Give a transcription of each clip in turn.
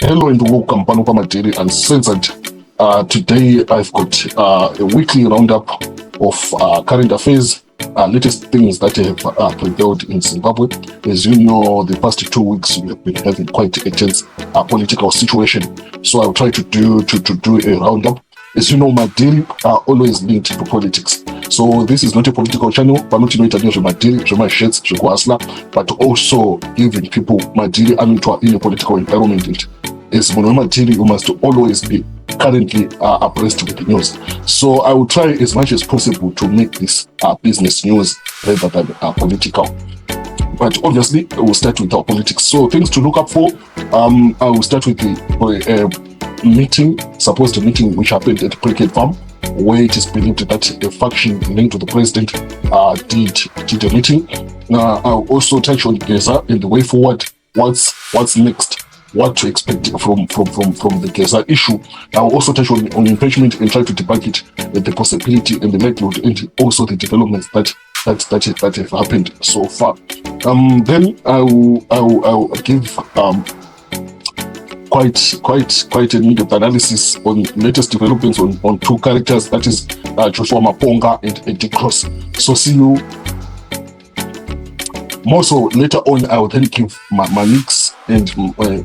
Hello and welcome, Panorama Daily Uncensored. Today I've got a weekly roundup of current affairs, latest things that have prevailed in Zimbabwe. As you know, the past 2 weeks we have been having quite a tense political situation. So I'll try to do a roundup. As you know, my daily are always linked to politics. So this is not a political channel, but not my daily, my shirts, but also giving people my daily in a political environment. As Monomatiri, you must always be currently abreast with the news. So I will try as much as possible to make this business news rather than political. But obviously, we'll start with our politics. So things to look up for. I will start with the supposed meeting which happened at Cricket Farm, where it is believed that a faction linked to the president did a meeting. I'll also touch on Geza and the way forward. What's next? What to expect from the Geza issue. I'll also touch on impeachment and try to debunk it, the possibility and the likelihood, and also the developments that have happened so far. Then I will give quite an in-depth analysis on latest developments on two characters, that is Joshua Maponga and Eddie Cross. So see you more so later on. I will then give my links and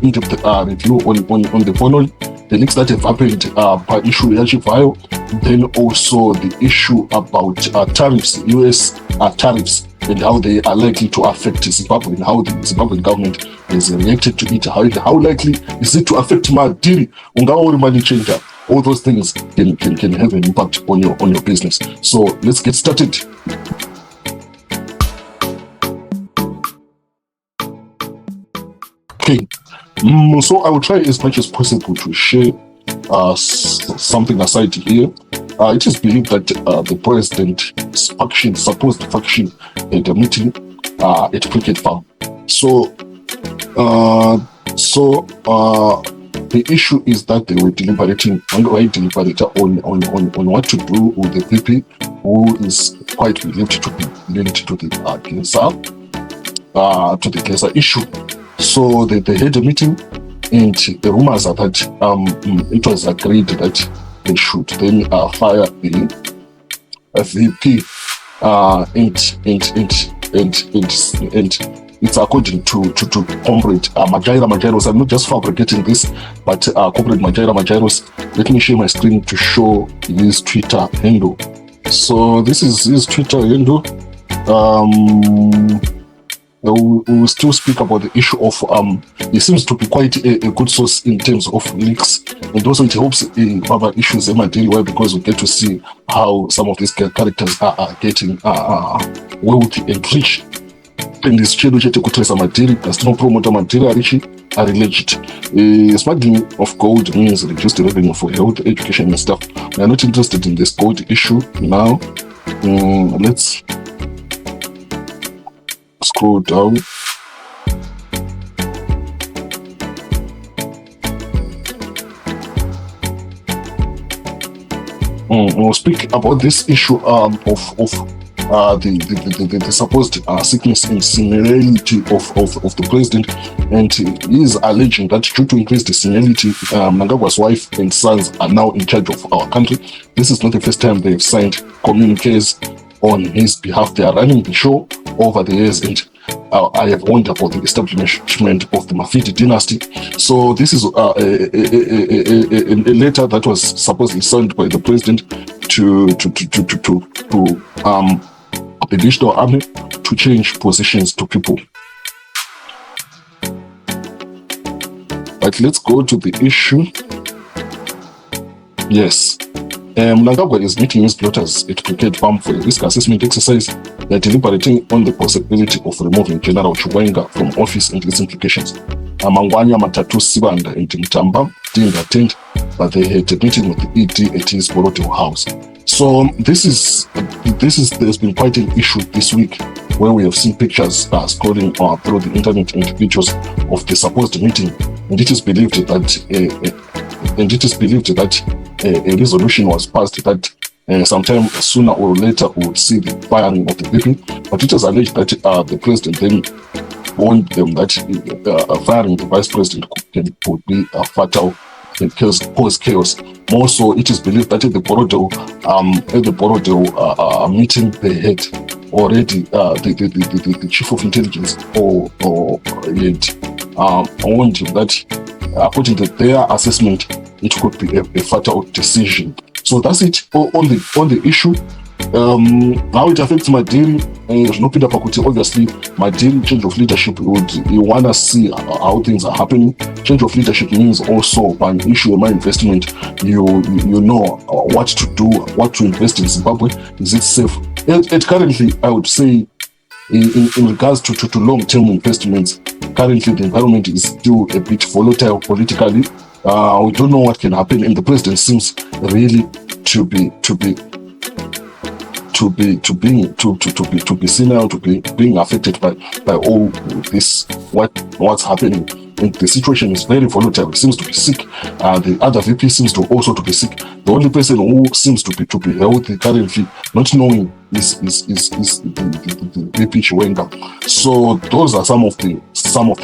in-depth review on the following, the links that have happened by issue Yachi file, then also the issue about tariffs, US tariffs, and how they are likely to affect Zimbabwe and how the Zimbabwean government has reacted to it. How likely is it to affect my deal? Money changer. All those things can have an impact on your business. So let's get started. Okay, so I will try as much as possible to share something aside here. It is believed that the president's supposed faction, had a meeting at Cricket Farm. So the issue is that they were deliberating on what to do with the VP, who is quite believed to be linked to the Geza issue. So they had a meeting, and the rumors are that it was agreed that they should then fire the VP, and it's according to Comrade Majaira. I'm not just fabricating this, but Comrade Majaira. Let me share my screen to show his Twitter handle. So this is his Twitter handle. We will still speak about the issue of it seems to be quite a good source in terms of leaks, and also it helps in other issues in my daily way, because we get to see how some of these characters are getting wealthy and rich. And this channel chete material does not promote material rich are alleged. Smuggling of gold means reduced revenue for health, education and stuff. We are not interested in this gold issue now. Let's scroll down. We'll speak about this issue of the supposed sickness and senility of the president, and he is alleging that due to increased senility, Mnangagwa's wife and sons are now in charge of our country. This is not the first time they've signed communiques on his behalf. They are running the show over the years, and I have warned about the establishment of the Mafidi dynasty. So this is a letter that was supposedly signed by the president to the digital army to change positions to people. But let's go to the issue. Yes. Mnangagwa is meeting his daughters at Cricket Farm for a risk assessment exercise. They are deliberating on the possibility of removing General Chiwenga from office and its implications. Mangwanya, Matatu, Sibanda and Mtamba didn't attend, but they had a meeting with the ED at his Boroto house. So there's been quite an issue this week, where we have seen pictures scrolling through the internet and videos of the supposed meeting, and it is believed that a resolution was passed that sometime sooner or later we would see the firing of the VP. But it was alleged that the president then warned them that firing the vice president could be fatal and cause chaos. More so, it is believed that at the Borodale meeting they had already the chief of intelligence or had warned him that according to their assessment, it could be a fatal decision. So that's it on the issue. How it affects Madiri, obviously Madiri change of leadership, you want to see how things are happening. Change of leadership means also when issue of my investment, you know what to do, what to invest in Zimbabwe. Is it safe? And currently, I would say in regards to long-term investments, currently the environment is still a bit volatile politically. We don't know what can happen, and the president seems really to be senile, to be being affected by all this, what's happening. And the situation is very volatile. He seems to be sick. The other VP seems to also to be sick. The only person who seems to be healthy currently, not knowing, is the VP Chiwenga. So those are some of the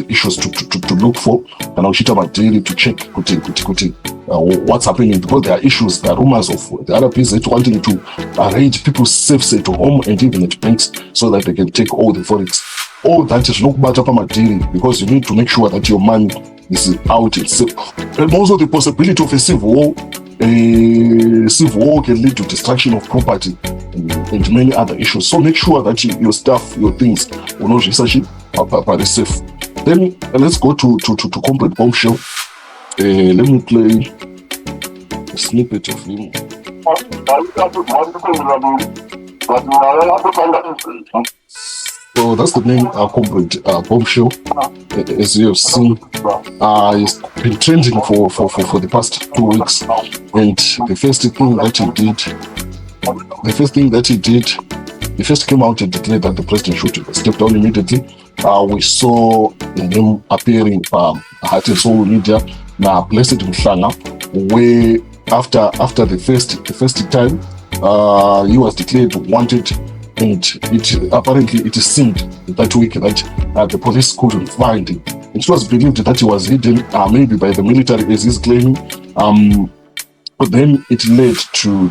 issues to look for. And I'll Madiri to check what's happening, because there are issues, there are rumors of the other PZ wanting to arrange people's safes at home and even at banks so that they can take all the forex. All that is not bad about Madiri, because you need to make sure that your money is out and safe. And also the possibility of a civil war. A civil war can lead to destruction of property and many other issues. So make sure that your stuff, your things, will not research it, are safe. Then let's go to Comrade Bombshell. Let me play a snippet of him. So that's the name, Comrade Bombshell. As you have seen, he's been trending for the past 2 weeks. And the first thing that he first came out and declared that the president should step down immediately. We saw him appearing at social media now, Blessed Mhlanga, where after the first time he was declared wanted. And it seemed that week that the police couldn't find him. It was believed that he was hidden, maybe by the military, as he's claiming. But then it led to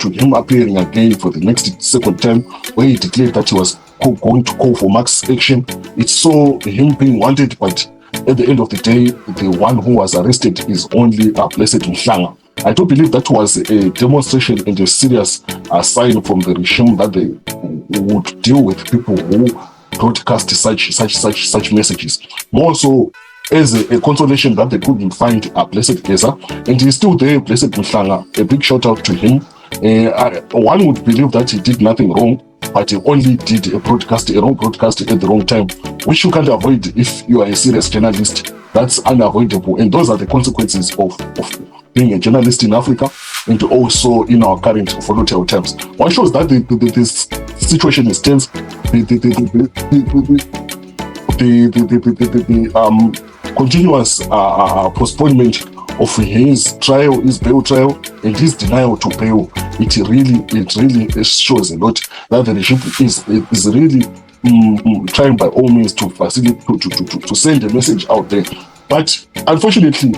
him appearing again for the second time, where he declared that he was going to call for mass action. It saw him being wanted, but at the end of the day, the one who was arrested is only Blessed Mhlanga. I do believe that was a demonstration and a serious sign from the regime that they would deal with people who broadcast such messages. More so as a consolation that they couldn't find Blessed Geza, and he's still there, Blessed Mhlanga. A big shout out to him. One would believe that he did nothing wrong, but he only did a wrong broadcast at the wrong time, which you can't avoid if you are a serious journalist. That's unavoidable, and those are the consequences of being a journalist in Africa and also in our current volatile times. One shows that this situation is tense. The continuous postponement of his bail trial and his denial to bail, it really shows a lot that the regime is really trying by all means to facilitate to send a message out there. But unfortunately,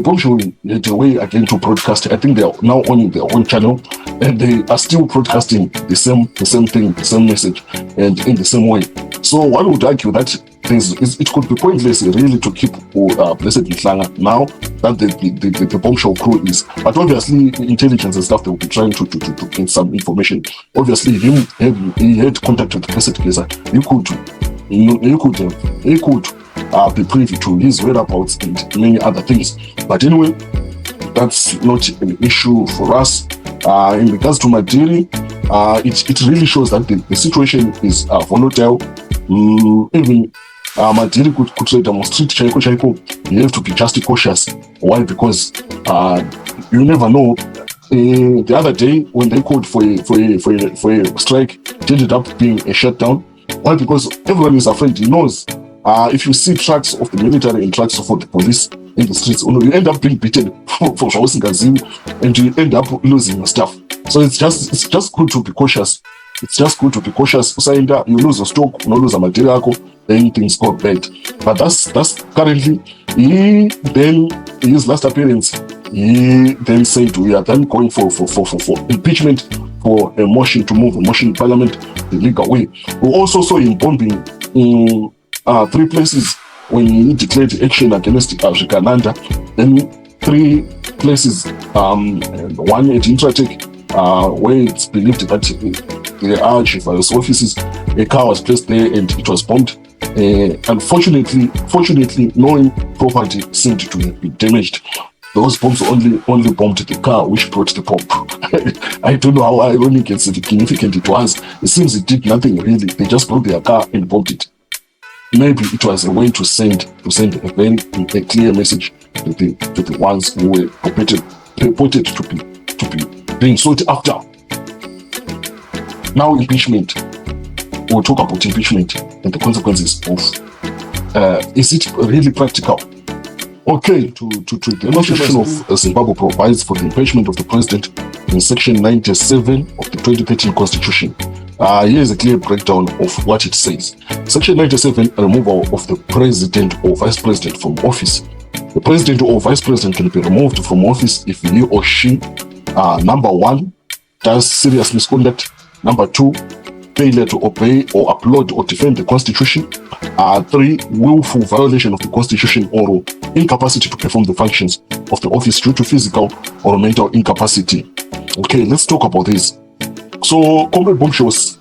Bombshell had a way again to broadcast. I think they are now on their own channel, and they are still broadcasting the same thing, the same message, and in the same way. So one would argue that it could be pointless really to keep Blessed Mhlanga now that the Bombshell crew is. But obviously, intelligence and stuff, they will be trying to get some information. Obviously, he had contact with Blessed Geza. He could be privy to his whereabouts and many other things. But anyway, that's not an issue for us. In regards to Madiri, it really shows that the situation is volatile. Even Madiri could demonstrate Chaiko. You have to be just cautious. Why? Because you never know. The other day when they called for a strike, it ended up being a shutdown. Why? Because everyone is afraid. He knows. If you see trucks of the military and trucks of the police in the streets, you end up being beaten for and you end up losing your stuff. So it's just good to be cautious it's just good to be cautious. Usaenda, you lose a stock, you lose a material, then things go bad. But that's currently, his last appearance, he then said we are then going for impeachment, for a motion to move a motion in parliament the legal way. We also saw him bombing in 3 places when he declared action against Zimbabwe. Then 3 places, one at Intratech, where it's believed that there are various offices, a car was placed there and it was bombed. Unfortunately, no property seemed to have been damaged. Those bombs only bombed the car which brought the bomb. I don't know how ironic and significant it was. It seems it did nothing really. They just brought their car and bombed it. Maybe it was a way to send a very clear message to the ones who were purported to be being sought after. Now impeachment. We'll talk about impeachment and the consequences of is it really practical? Okay, the Constitution of Zimbabwe provides for the impeachment of the president in Section 97 of the 2013 Constitution. Here is a clear breakdown of what it says. Section 97, removal of the president or vice president from office. The president or vice president can be removed from office if he or she, number 1, does serious misconduct, number 2, failure to obey or uphold or defend the Constitution, 3, willful violation of the Constitution or incapacity to perform the functions of the office due to physical or mental incapacity. Okay, let's talk about this. So, Comrade Bombshells,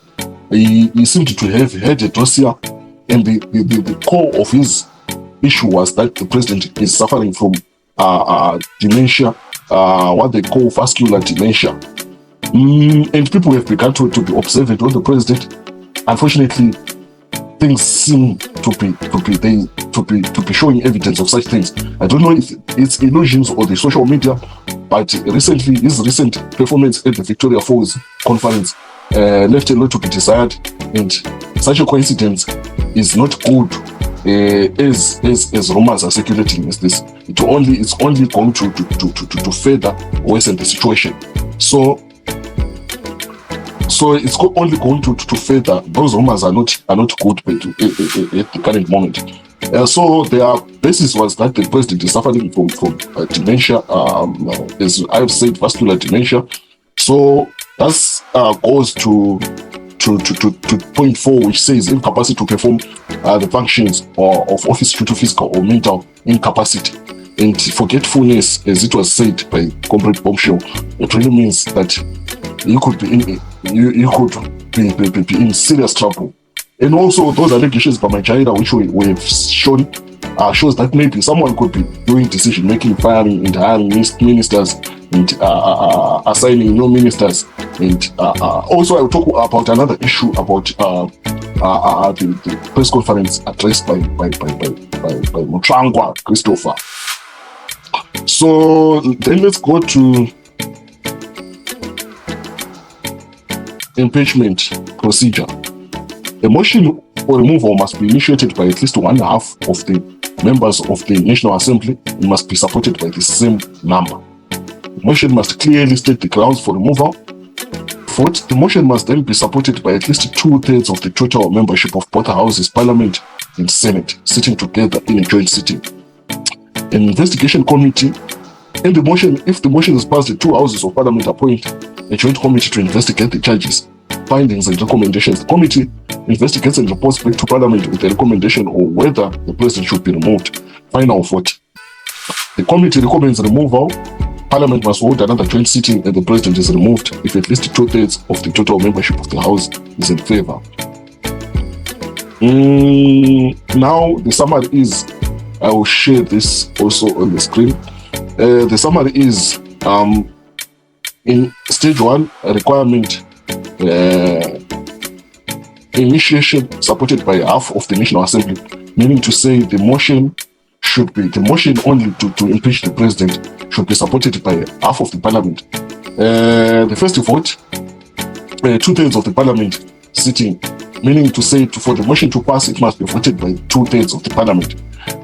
he seemed to have had a dossier, and the core of his issue was that the president is suffering from dementia, what they call vascular dementia. And people have begun to be observant on the president. Unfortunately, things seem to be showing evidence of such things. I don't know if it's illusions or the social media, but recently, his recent performance at the Victoria Falls conference left a lot to be desired, and such a coincidence is not good. As rumors are circulating, is this? It's only going to further worsen the situation. So it's only going to further. Those rumors are not good at the current moment. So their basis was that the president is suffering from dementia, as I've said, vascular dementia. So that's goes to point 4, which says incapacity to perform the functions of office due to physical or mental incapacity. And forgetfulness, as it was said by Comrade Bombshell, it really means that you could be in serious trouble. And also those allegations by Majaira, which we have shown, shows that maybe someone could be doing decision making, firing and hiring ministers, and assigning new ministers. And also I will talk about another issue about the press conference addressed by Mutrangwa Christopher. So then let's go to impeachment procedure. A motion for removal must be initiated by at least 1/2 of the members of the National Assembly and must be supported by the same number. The motion must clearly state the grounds for removal. Fourth, the motion must then be supported by at least 2/3 of the total membership of both houses, Parliament and Senate, sitting together in a joint sitting. An investigation committee, and if the motion is passed, the 2 houses of Parliament appoint a joint committee to investigate the charges, findings and recommendations. The committee investigates and reports back to Parliament with a recommendation on whether the president should be removed. Final vote. The committee recommends removal. Parliament must hold another joint sitting and the president is removed if at least 2/3 of the total membership of the House is in favor. Now the summary is, I will share this also on the screen. The summary is, in stage 1, requirement initiation supported by half of the National Assembly, meaning to say the motion only to impeach the president should be supported by half of the Parliament. The first vote, 2/3 of the Parliament sitting, meaning to say for the motion to pass, it must be voted by 2/3 of the Parliament.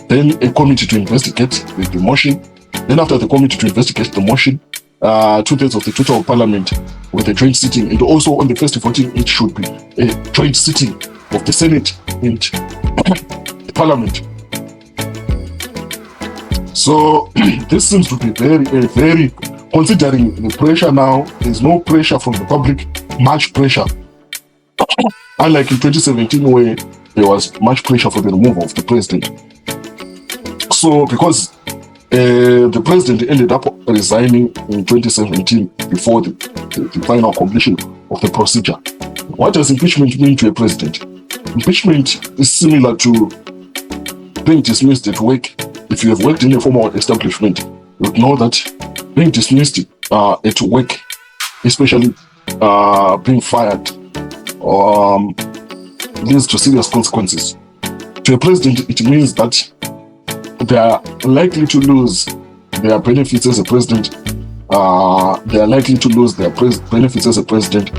Then a committee to investigate the motion. Then after the committee to investigate the motion, 2/3 of the total Parliament with a joint sitting, and also on the first voting, it should be a joint sitting of the Senate and the Parliament. So this seems to be very, considering the pressure now, there's no pressure from the public, much pressure. Unlike in 2017 where there was much pressure for the removal of the president. So because the president ended up resigning in 2017 before the final completion of the procedure. What does impeachment mean to a president? Impeachment is similar to being dismissed at work. If you have worked in a formal establishment, you would know that being dismissed at work, especially being fired, leads to serious consequences. To a president, it means that they are likely to lose their benefits as a president. They are likely to lose their benefits as a president,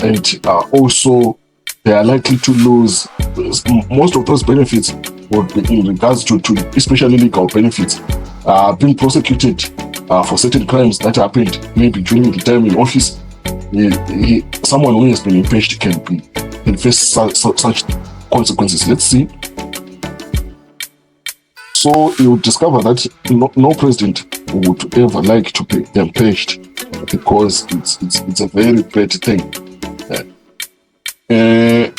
and also they are likely to lose most of those benefits would be in regards to especially legal benefits, being prosecuted for certain crimes that happened maybe during the time in office. Someone who has been impeached can face such consequences. Let's see. So you discover that no president would ever like to be impeached because it's a very bad thing.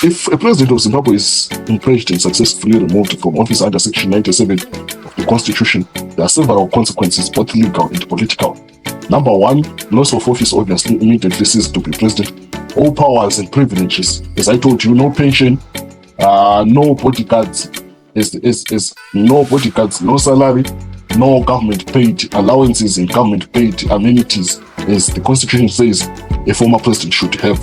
If a president of Zimbabwe is impeached and successfully removed from office under Section 97 of the Constitution, there are several consequences, both legal and political. Number one, loss of office obviously immediately ceases to be president. All powers and privileges, as I told you, no pension, no bodyguards, no bodyguards, no salary, no government paid allowances and government paid amenities, as the Constitution says a former president should have.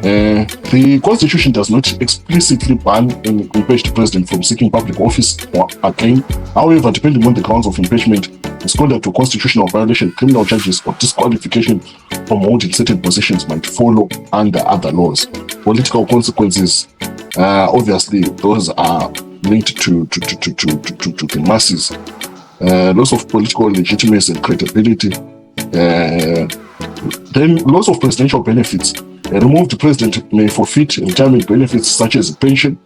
The Constitution does not explicitly ban an impeached president from seeking public office again. However, depending on the grounds of impeachment, misconduct or constitutional violation, criminal charges, or disqualification from holding certain positions might follow under other laws. Political consequences, obviously, those are linked to the masses. Loss of political legitimacy and credibility. Then loss of presidential benefits. A removed president may forfeit retirement benefits such as pension,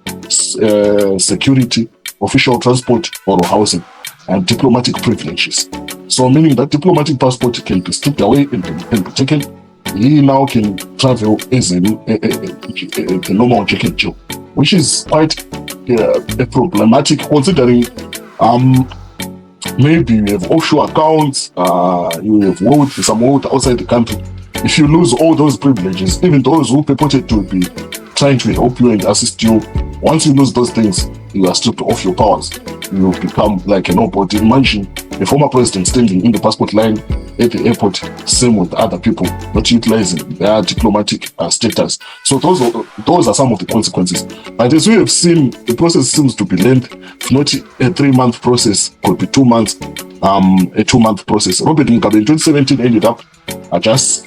security, official transport or housing, and diplomatic privileges. So meaning that diplomatic passport can be stripped away and can be taken. He now can travel as a normal Jack and Jill, which is quite problematic considering maybe you have offshore accounts, you have some wealth outside the country. If you lose all those privileges, even those who purported to be trying to help you and assist you, once you lose those things, you are stripped of your powers. You become like a nobody. Imagine a former president standing in the passport line at the airport, same with other people, not utilizing their diplomatic status. So those are some of the consequences. But as we have seen, the process seems to be lengthy. If not a 3-month process, could be 2 months, a 2-month process. Robert Mugabe in 2017 ended up just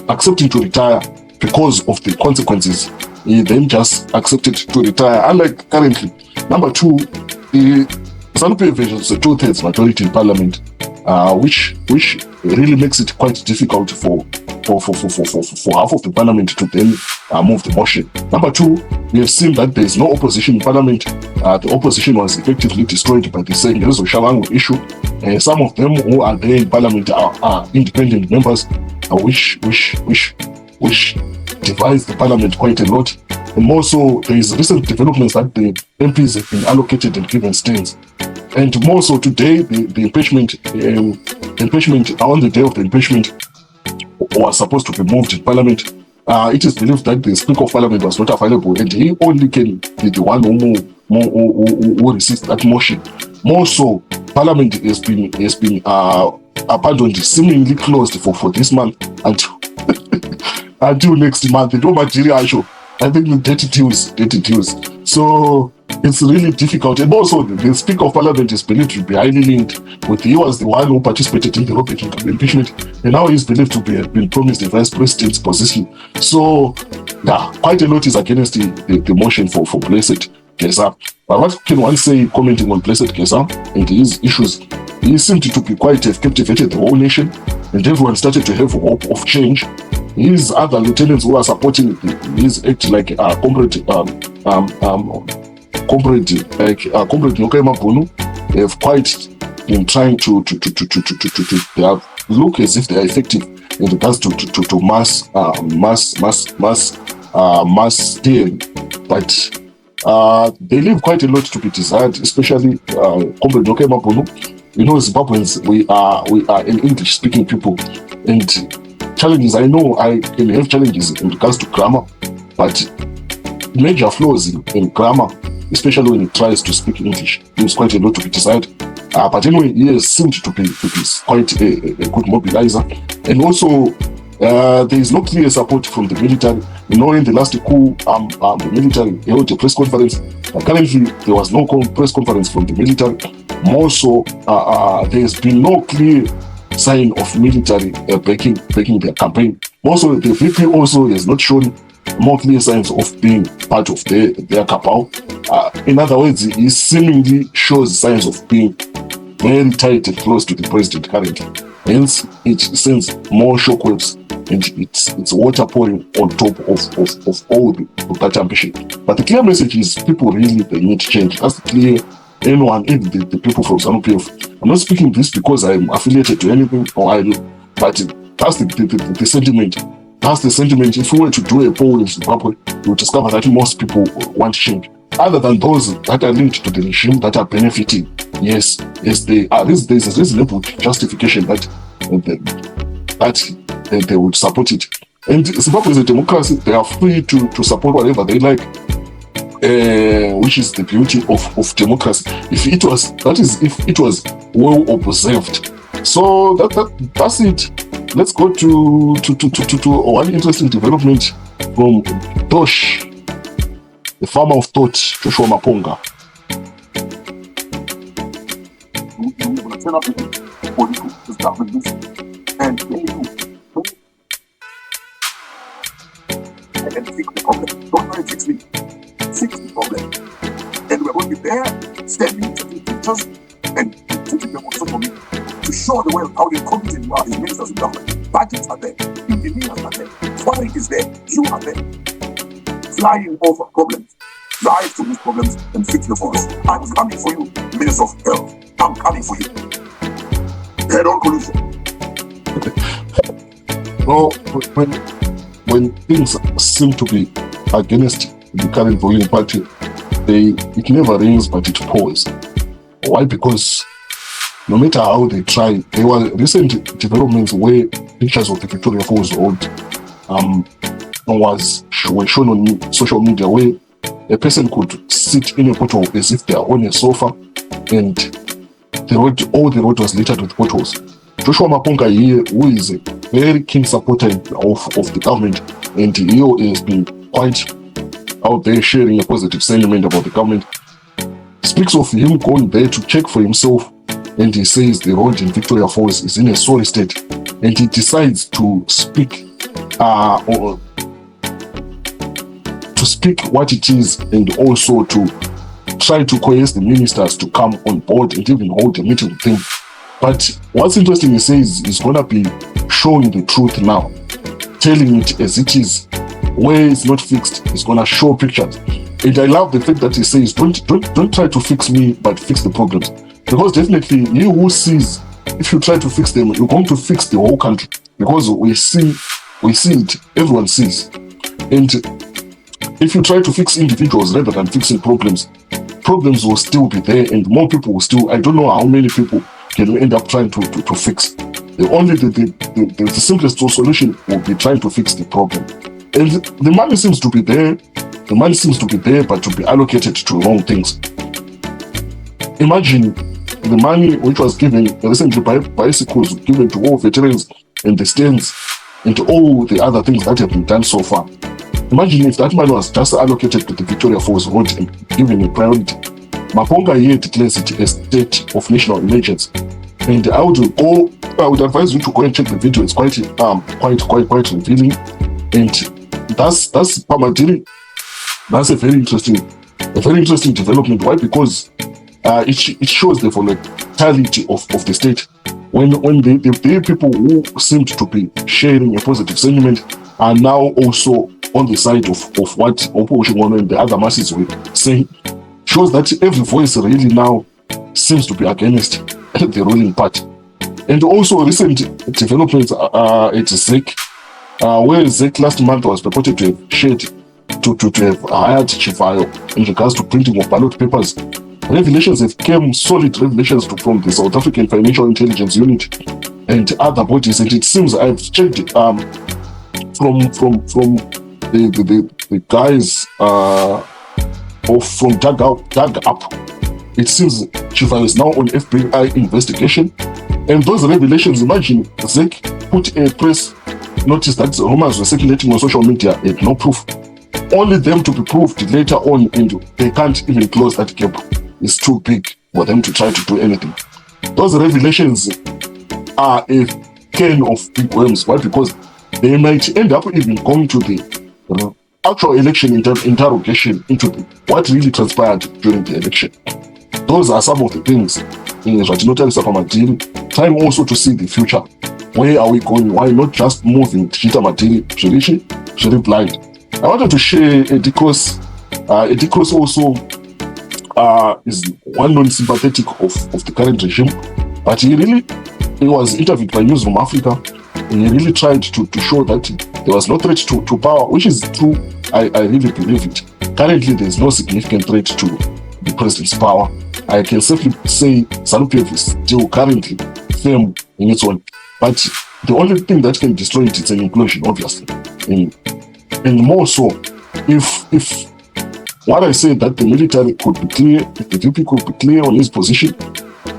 accepting to retire because of the consequences. He then just accepted to retire, unlike currently. Number two, the ZANU-PF is a 2/3 majority in parliament, which really makes it quite difficult for half of the parliament to then move the motion. Number two, we have seen that there is no opposition in parliament. The opposition was effectively destroyed by the Social Unrest issue. Some of them who are there in parliament are independent members, which divides the parliament quite a lot. And also, there is recent developments that the MPs have been allocated and given stands. And more so today, the impeachment on the day of the impeachment was supposed to be moved in parliament. It is believed that the Speaker of Parliament was not available, and he only can be the one who received that motion. More so, Parliament has been abandoned, seemingly closed for this month until next month. No material show. I think the dirty deals. So it's really difficult. And also, the Speaker of Parliament is believed to be highly linked with. He was the one who participated in the Robert Mugabe impeachment, and now he's believed to have been promised the vice president's position. So, yeah, quite a lot is against the motion for Blessed Geza. But what can one say commenting on Blessed Geza and his issues? He seemed to be quite have captivated the whole nation, and everyone started to have hope of change. his other lieutenants who are supporting his act, like comrade Yokai Mabunu, have quite been trying to look as if they are effective in regards to mass steering, but they leave quite a lot to be desired, especially comrade Yokai Mabunu. You know, Zimbabweans, we are an English-speaking people, and challenges. I know I can have challenges in regards to grammar, but major flaws in grammar, especially when it tries to speak English, there's quite a lot to be decided. But anyway, he seemed to be quite a good mobilizer, and also there is no clear support from the military. You know, in the last coup, the military held a press conference. Currently, there was no press conference from the military. More so, there has been no clear sign of military backing their campaign. Also, the VP also has not shown more clear signs of being part of their cabal. In other words, he seemingly shows signs of being very tight and close to the president currently. Hence, it sends more shockwaves, and it's water pouring on top of all that ambition. But the clear message is people really, they need change. That's clear. Anyone, even the people from ZANU-PF. I'm not speaking this because I'm affiliated to anything, but that's the sentiment. That's the sentiment. If we were to do a poll in Zimbabwe, we would discover that most people want change. Other than those that are linked to the regime that are benefiting, yes, they are. There's a reasonable justification that they would support it. And Zimbabwe is a democracy. They are free to support whatever they like. Which is the beauty of democracy. If it was well observed. So that's it. Let's go to one interesting development from Tosh, the farmer of thought, Joshua Maponga. Fix the problem. And we're going to be there, standing, taking pictures, and putting them on social media to show the world how incompetent you are as ministers in government. Budgets are there, engineers are there, funding is there, you are there. Flying over problems, drive to these problems and fix them for us. I'm coming for you, Minister of Health. I'm coming for you. Head on collusion. No, when things seem to be against the current ruling party, it never rains but it pours. Why? Because no matter how they try, there were recent developments where pictures of the Victoria Falls Road were shown on social media, where a person could sit in a pothole as if they are on a sofa, and all the road was littered with potholes. Joshua Maponga here, who is a very keen supporter of the government, and he has been quite out there sharing a positive sentiment about the government, speaks of him going there to check for himself, and he says the road in Victoria Falls is in a sorry state, and he decides to speak what it is, and also to try to coerce the ministers to come on board and even hold a meeting with him. But what's interesting, he says he's gonna be showing the truth now, telling it as it is. Where it's not fixed, he's gonna show pictures. And I love the fact that he says, don't try to fix me, but fix the problems. Because definitely, you who sees, if you try to fix them, you're going to fix the whole country. Because we see it, everyone sees. And if you try to fix individuals rather than fixing problems will still be there, and more people will still, I don't know how many people can end up trying to fix. The simplest solution will be trying to fix the problem. And the money seems to be there. The money seems to be there, but to be allocated to wrong things. Imagine the money which was given recently by bicycles given to all veterans and the stands and all the other things that have been done so far. Imagine if that money was just allocated to the Victoria Falls Road and given a priority. Maponga here declares it a state of national emergency. And I would advise you to go and check the video. It's quite revealing. And that's Pamadiri. That's a very interesting development. Why? Because it shows the volatility of the state. When the people who seemed to be sharing a positive sentiment are now also on the side of what Opo and the other masses were saying, shows that every voice really now seems to be against the ruling party. And also recent developments at ZEC, where ZEC last month was purported to have shared to have hired Chivayo in regards to printing of ballot papers. Revelations have come, solid revelations from the South African Financial Intelligence Unit and other bodies, and it seems I've checked from the guys from Dug Up. It seems Chivayo is now on FBI investigation, and those revelations, imagine ZEC put a press notice that rumors were circulating on social media had no proof. Only them to be proved later on, and they can't even close that gap. It's too big for them to try to do anything. Those revelations are a can of big worms. Why? Because they might end up even going to the actual election interrogation into what really transpired during the election. Those are some of the things in Ratinotarisapamadir. Time also to see the future. Where are we going? Why not just moving Chita Matiri, very blind? I wanted to share Edikos. Edikos also is one non-sympathetic of the current regime, but he was interviewed by News from Africa, and he really tried to show that there was no threat to power, which is true. I really believe it. Currently, there is no significant threat to the president's power. I can safely say ZANU-PF is still currently firm in its own, but the only thing that can destroy it is an implosion, obviously. And more so, if what I say that the military could be clear, if the DP could be clear on his position,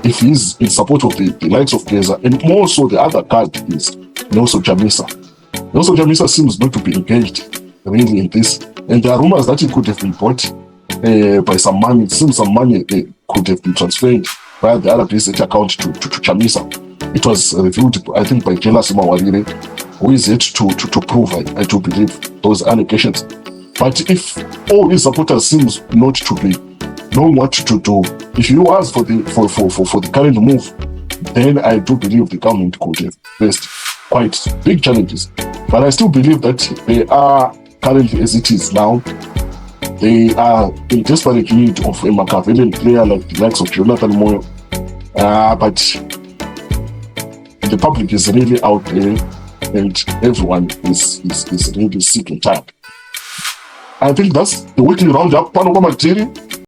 if he's in support of the likes of Geza, and more so the other card is Nelson Chamisa. Nelson Chamisa seems not to be engaged really in this, and there are rumors that he could have been bought by some money. It seems some money could have been transferred via the RBZ account to Chamisa. It was reviewed, I think, by Geza Mawarire, who is yet to prove, I do believe, those allegations. But if all his supporters seems not to be knowing what to do, if you ask for the current move, then I do believe the government could have faced quite big challenges. But I still believe that they are currently, as it is now, they are in desperate need of a Machiavellian player like the likes of Jonathan Moyo. But the public is really out there, and everyone is really sick and tired. I think that's the weekly roundup. Panoma Matiri.